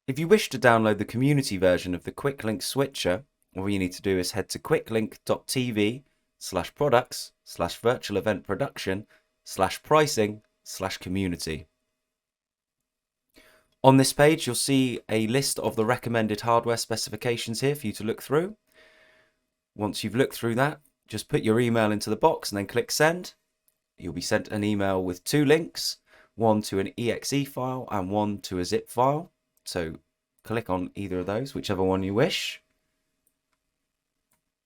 If you wish to download the community version of the QuickLink switcher, all you need to do is head to quicklink.tv/products/virtual event production/pricing/community. On this page, you'll see a list of the recommended hardware specifications here for you to look through. Once you've looked through that, just put your email into the box and then click send. You'll be sent an email with two links, one to an exe file and one to a zip file. So click on either of those, whichever one you wish.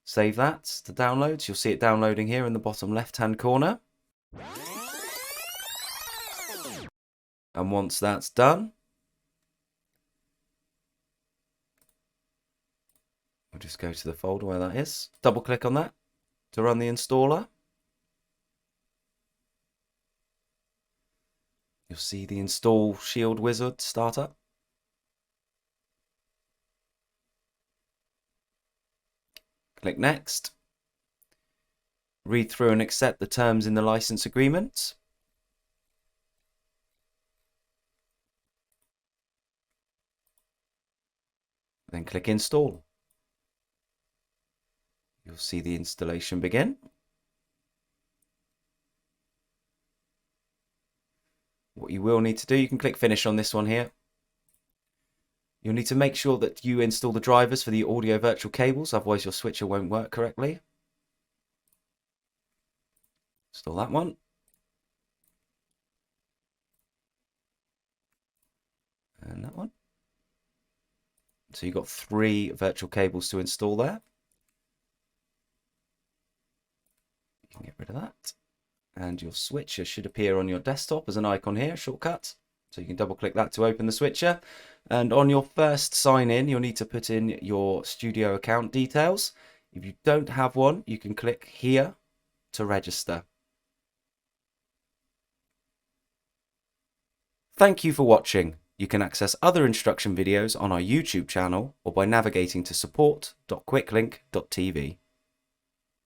Save that to downloads. You'll see it downloading here in the bottom left-hand corner. And once that's done, we'll just go to the folder where that is. Double click on that to run the installer. You'll see the install shield wizard start up. Click next. Read through and accept the terms in the license agreement. Then click install. You'll see the installation begin. What you will need to do, you can click finish on this one here. You'll need to make sure that you install the drivers for the audio virtual cables, otherwise your switcher won't work correctly. Install that one. And that one. So you've got 3 virtual cables to install there. You can get rid of that. And your switcher should appear on your desktop as an icon here, shortcut. So you can double click that to open the switcher. And on your first sign in, you'll need to put in your studio account details. If you don't have one, you can click here to register. Thank you for watching. You can access other instruction videos on our YouTube channel or by navigating to support.quicklink.tv.